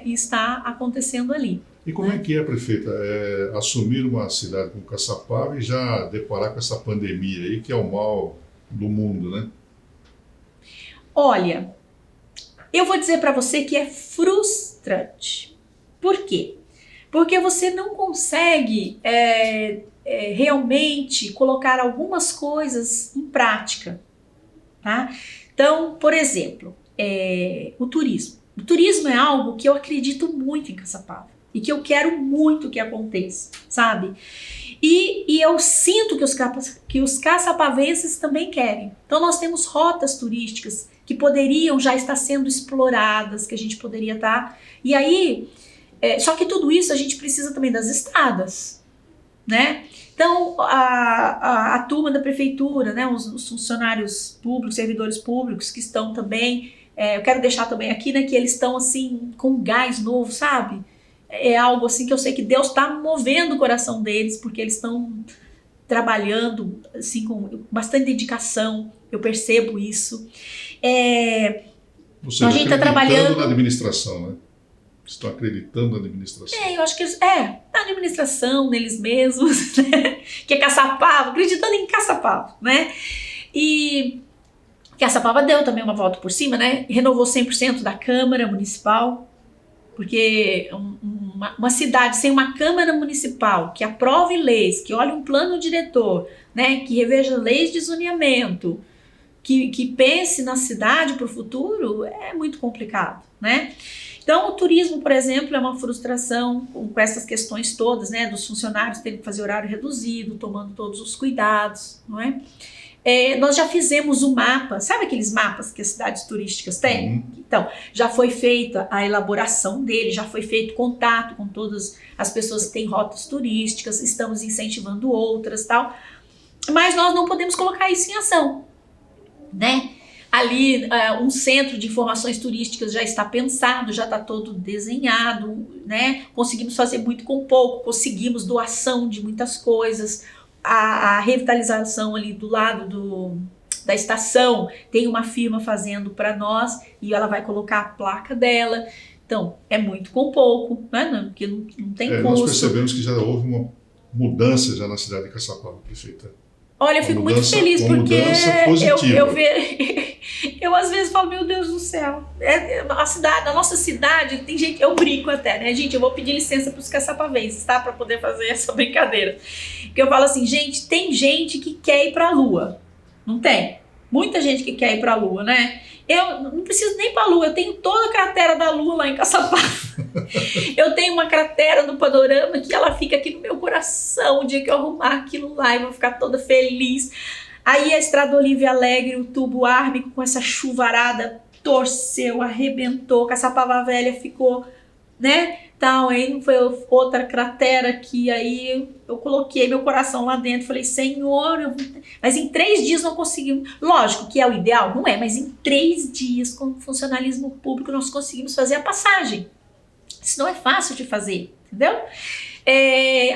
está acontecendo ali. E como é que prefeita, assumir uma cidade como Caçapava e já deparar com essa pandemia aí, que é o mal do mundo, né? Olha, eu vou dizer para você que é frustrante. Por quê? Porque você não consegue realmente colocar algumas coisas em prática, tá? Então, por exemplo, o turismo. O turismo é algo que eu acredito muito em Caçapava e que eu quero muito que aconteça, sabe? E eu sinto que os caçapavenses também querem. Então, nós temos rotas turísticas que poderiam já estar sendo exploradas, que a gente poderia estar... E aí... só que tudo isso a gente precisa também das estradas, né? Então, a turma da prefeitura, né, os funcionários públicos, servidores públicos que estão também, eu quero deixar também aqui, né, que eles estão assim, com gás novo, sabe? É algo assim que eu sei que Deus está movendo o coração deles, porque eles estão trabalhando assim, com bastante dedicação, eu percebo isso. Ou seja, a gente está trabalhando na administração, né? Estão acreditando na administração. Eu acho que eles, na administração, neles mesmos, né? Que é Caçapava, acreditando em Caçapava, né? E Caçapava deu também uma volta por cima, né? Renovou 100% da Câmara Municipal, porque uma cidade sem uma Câmara Municipal que aprove leis, que olhe um plano diretor, né, que reveja leis de zoneamento, que pense na cidade para o futuro, é muito complicado, né? Então, o turismo, por exemplo, é uma frustração com essas questões todas, né, dos funcionários terem que fazer horário reduzido, tomando todos os cuidados, não é? Nós já fizemos o mapa, sabe aqueles mapas que as cidades turísticas têm? Então, já foi feita a elaboração dele, já foi feito contato com todas as pessoas que têm rotas turísticas, estamos incentivando outras, tal, mas nós não podemos colocar isso em ação, né? Ali, um centro de informações turísticas já está pensado, já está todo desenhado, né? Conseguimos fazer muito com pouco, conseguimos doação de muitas coisas, a revitalização ali do lado da estação, tem uma firma fazendo para nós e ela vai colocar a placa dela. Então, é muito com pouco, né? Porque não tem custo. Nós percebemos que já houve uma mudança já na cidade de Caçapava, prefeita. Olha, eu fico muito feliz porque eu às vezes falo, meu Deus do céu, a nossa cidade, tem gente, eu brinco até, né, gente, eu vou pedir licença para os caçapavenses, tá, para poder fazer essa brincadeira, porque eu falo assim, gente, tem gente que quer ir para a Lua, não tem? Muita gente que quer ir para a Lua, né? Eu não preciso nem para a Lua, eu tenho toda a cratera da Lua lá em Caçapava. Eu tenho uma cratera do panorama que ela fica aqui no meu coração. O dia que eu arrumar aquilo lá, eu vou ficar toda feliz. Aí a Estrada Olívia Alegre, o tubo ármico com essa chuvarada, torceu, arrebentou, Caçapava Velha ficou, né? Então, aí foi outra cratera que aí eu coloquei meu coração lá dentro, falei, Senhor, mas em 3 dias não conseguimos, lógico que é o ideal, não é, mas em 3 dias com funcionalismo público nós conseguimos fazer a passagem. Isso não é fácil de fazer, entendeu?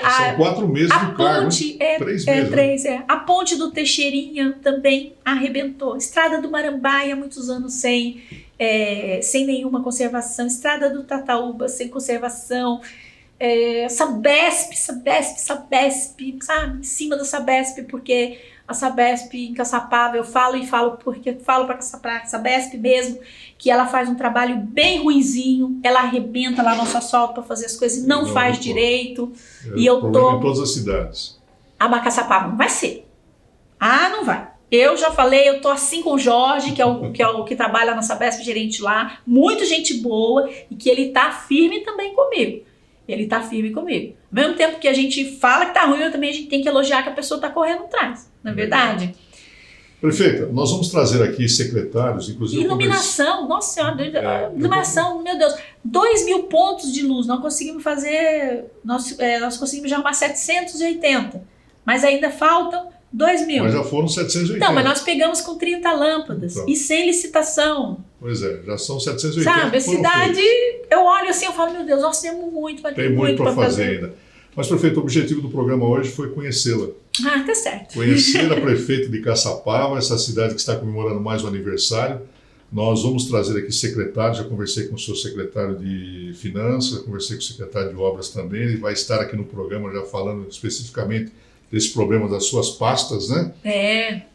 São 4 meses do cargo, 3 meses. 3, A ponte do Teixeirinha também arrebentou. Estrada do Marambaia, muitos anos sem nenhuma conservação. Estrada do Tataúba, sem conservação. Sabesp, sabe? Em cima da Sabesp, porque a Sabesp em Caçapava, eu falo porque falo para a Sabesp mesmo, que ela faz um trabalho bem ruinzinho, ela arrebenta lá nosso asfalto para fazer as coisas e não faz direito. E eu tô em todas as cidades. A Caçapava não vai ser. Não vai. Eu já falei, eu tô assim com o Jorge, que é o que trabalha na Sabesp, gerente lá, muito gente boa, e que ele tá firme também comigo. Ele tá firme comigo. Ao mesmo tempo que a gente fala que tá ruim, a gente tem que elogiar que a pessoa tá correndo atrás, não é verdade? Prefeita, nós vamos trazer aqui secretários, inclusive... Iluminação, nossa senhora, iluminação, meu Deus, 2.000 pontos de luz, nós conseguimos fazer, nós conseguimos já arrumar 780, mas ainda faltam 2.000. Mas já foram 780. Não, mas nós pegamos com 30 lâmpadas e sem licitação. Pois já são 780. Sabe, a cidade, eu olho assim, eu falo, meu Deus, nós temos muito, mas tem muito para fazer ainda. Mas, prefeito, o objetivo do programa hoje foi conhecê-la. Tá certo. Conhecer a prefeita de Caçapava, essa cidade que está comemorando mais um aniversário. Nós vamos trazer aqui secretário, já conversei com o seu secretário de Finanças, já conversei com o secretário de Obras também, ele vai estar aqui no programa já falando especificamente desse problema das suas pastas, né?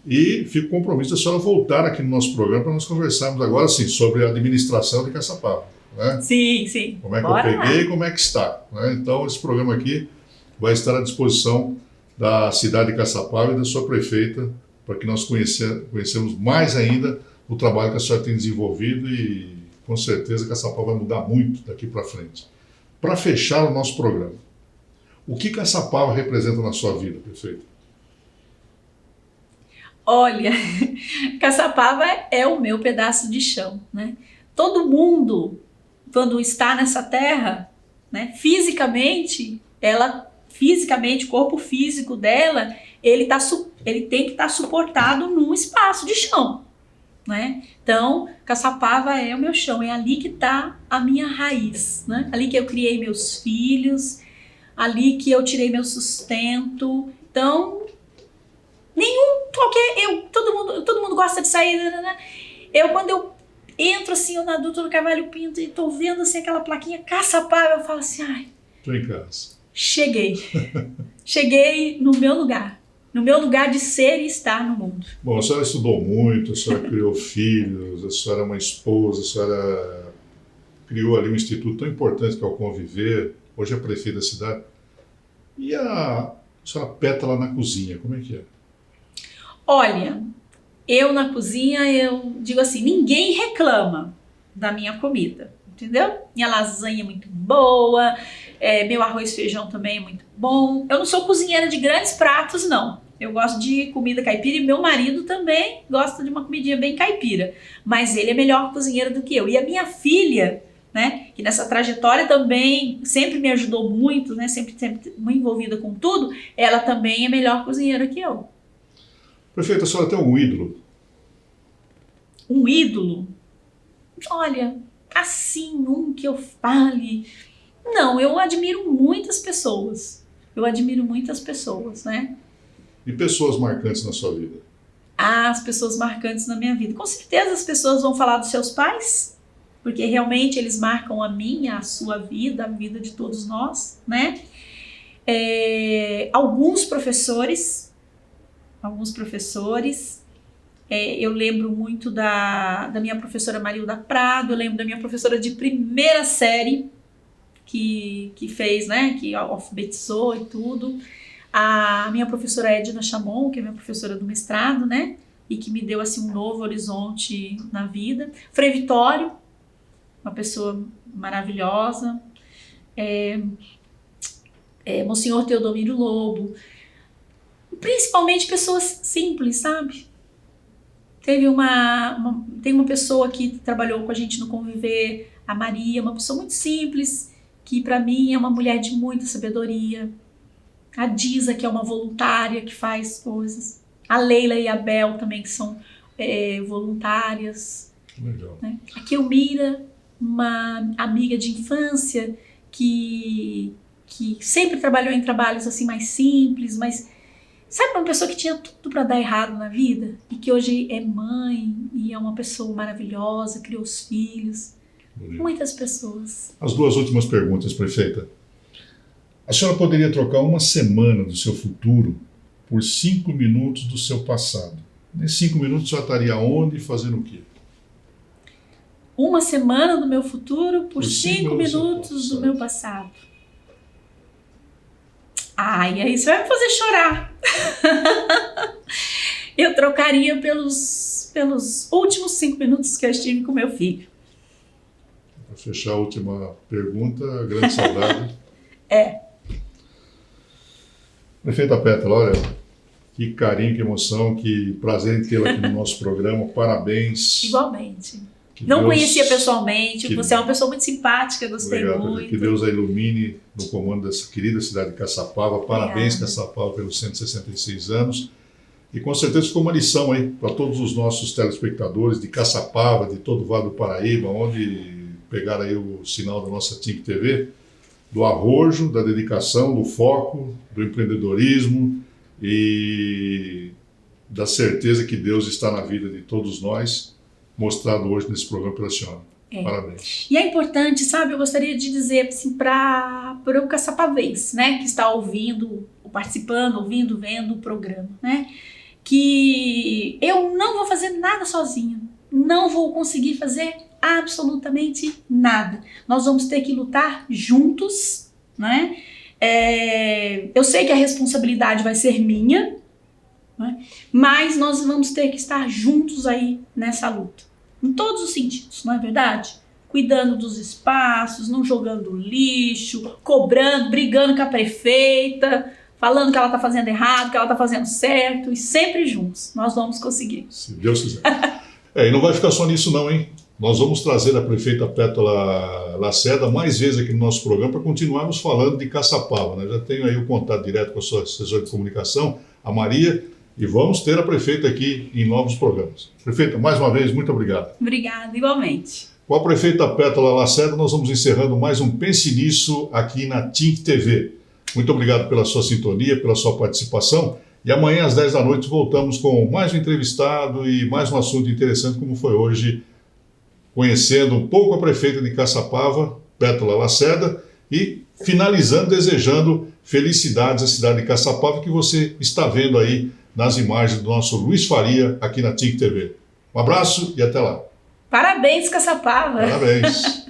E fica o compromisso da senhora voltar aqui no nosso programa para nós conversarmos agora, sim, sobre a administração de Caçapava. Né? Sim. Como é que eu peguei e como é que está. Né? Então, esse programa aqui vai estar à disposição da cidade de Caçapava e da sua prefeita, para que nós conhecemos mais ainda o trabalho que a senhora tem desenvolvido e, com certeza, Caçapava vai mudar muito daqui para frente. Para fechar o nosso programa, o que Caçapava representa na sua vida, prefeita? Olha, Caçapava é o meu pedaço de chão, né? Todo mundo, quando está nessa terra, né, fisicamente, o corpo físico dela, ele tem que estar suportado num espaço de chão, né? Então, Caçapava é o meu chão, é ali que está a minha raiz, né? Ali que eu criei meus filhos, ali que eu tirei meu sustento. Então, todo mundo gosta de sair, né? Quando eu entro assim, eu na Doutor Carvalho Pinto e tô vendo assim aquela plaquinha Caçapava, eu falo assim, ai, tô em casa. Cheguei no meu lugar de ser e estar no mundo. Bom, a senhora estudou muito, a senhora criou filhos, a senhora é uma esposa, a senhora criou ali um instituto tão importante que é o Conviver, hoje é prefeita da cidade. E a senhora Pétala na cozinha, como é que é? Olha, eu na cozinha, eu digo assim, ninguém reclama da minha comida, entendeu? Minha lasanha é muito boa, meu arroz e feijão também é muito bom. Eu não sou cozinheira de grandes pratos, não. Eu gosto de comida caipira e meu marido também gosta de uma comidinha bem caipira. Mas ele é melhor cozinheiro do que eu. E a minha filha, né, que nessa trajetória também sempre me ajudou muito, né, sempre muito envolvida com tudo, ela também é melhor cozinheira que eu. Prefeita, a senhora tem algum ídolo? Um ídolo? Olha, assim, um que eu fale... Não, eu admiro muitas pessoas. Né? E pessoas marcantes na sua vida? As pessoas marcantes na minha vida. Com certeza as pessoas vão falar dos seus pais, porque realmente eles marcam a minha, a sua vida, a vida de todos nós, né? Alguns professores, eu lembro muito da minha professora Marilda Prado, eu lembro da minha professora de primeira série, que fez, né, que alfabetizou e tudo. A minha professora Edna Chamon, que é minha professora do mestrado, né, e que me deu assim um novo horizonte na vida. Frei Vitório, uma pessoa maravilhosa. Monsenhor Teodomiro Lobo. Principalmente pessoas simples, sabe? Tem uma pessoa que trabalhou com a gente no Conviver, a Maria, uma pessoa muito simples, que para mim é uma mulher de muita sabedoria. A Disa, que é uma voluntária que faz coisas. A Leila e a Bel também, que são voluntárias. Legal. Né? A Kelmira, uma amiga de infância que sempre trabalhou em trabalhos assim mais simples, mas sabe, uma pessoa que tinha tudo para dar errado na vida e que hoje é mãe e é uma pessoa maravilhosa, criou os filhos. Bonito. Muitas pessoas. As duas últimas perguntas, prefeita. A senhora poderia trocar uma semana do seu futuro por 5 minutos do seu passado. Nesses 5 minutos, a senhora estaria onde e fazendo o quê? Uma semana do meu futuro por 5 minutos minutos do meu passado. Ai, aí você vai me fazer chorar. Eu trocaria pelos últimos 5 minutos que eu estive com meu filho. Para fechar a última pergunta, grande saudade. Prefeita Pétala, olha, que carinho, que emoção, que prazer em tê-la aqui no nosso programa. Parabéns. Igualmente. Que Não Deus, conhecia pessoalmente, que- você é uma pessoa muito simpática, gostei Obrigado, muito. que Deus a ilumine no comando dessa querida cidade de Caçapava. Parabéns, Obrigada. Caçapava, pelos 166 anos. E com certeza ficou uma lição aí para todos os nossos telespectadores de Caçapava, de todo o Vale do Paraíba, onde pegaram aí o sinal da nossa TIC TV, do arrojo, da dedicação, do foco, do empreendedorismo e da certeza que Deus está na vida de todos nós, mostrado hoje nesse programa pela senhora. Parabéns. E é importante, sabe, eu gostaria de dizer assim, para o caçapavense, né, que está ouvindo, participando, ouvindo, vendo o programa, né, que eu não vou fazer nada sozinha, não vou conseguir fazer absolutamente nada. Nós vamos ter que lutar juntos, né? Eu sei que a responsabilidade vai ser minha, né? Mas nós vamos ter que estar juntos aí nessa luta, em todos os sentidos, não é verdade? Cuidando dos espaços, não jogando lixo, cobrando, brigando com a prefeita, falando que ela está fazendo errado, que ela está fazendo certo, e sempre juntos. Nós vamos conseguir. Se Deus quiser. E não vai ficar só nisso não, hein? Nós vamos trazer a prefeita Pétala Lacerda mais vezes aqui no nosso programa para continuarmos falando de Caçapava, né? Já tenho aí o contato direto com a sua assessora de comunicação, a Maria, e vamos ter a prefeita aqui em novos programas. Prefeita, mais uma vez, muito obrigado. Obrigada, igualmente. Com a prefeita Pétala Lacerda, nós vamos encerrando mais um Pense Nisso aqui na TIC TV. Muito obrigado pela sua sintonia, pela sua participação. E amanhã às 10 da noite voltamos com mais um entrevistado e mais um assunto interessante como foi hoje, conhecendo um pouco a prefeita de Caçapava, Pétala Lacerda, e finalizando, desejando felicidades à cidade de Caçapava, que você está vendo aí nas imagens do nosso Luiz Faria aqui na TIC TV. Um abraço e até lá. Parabéns, Caçapava! Parabéns!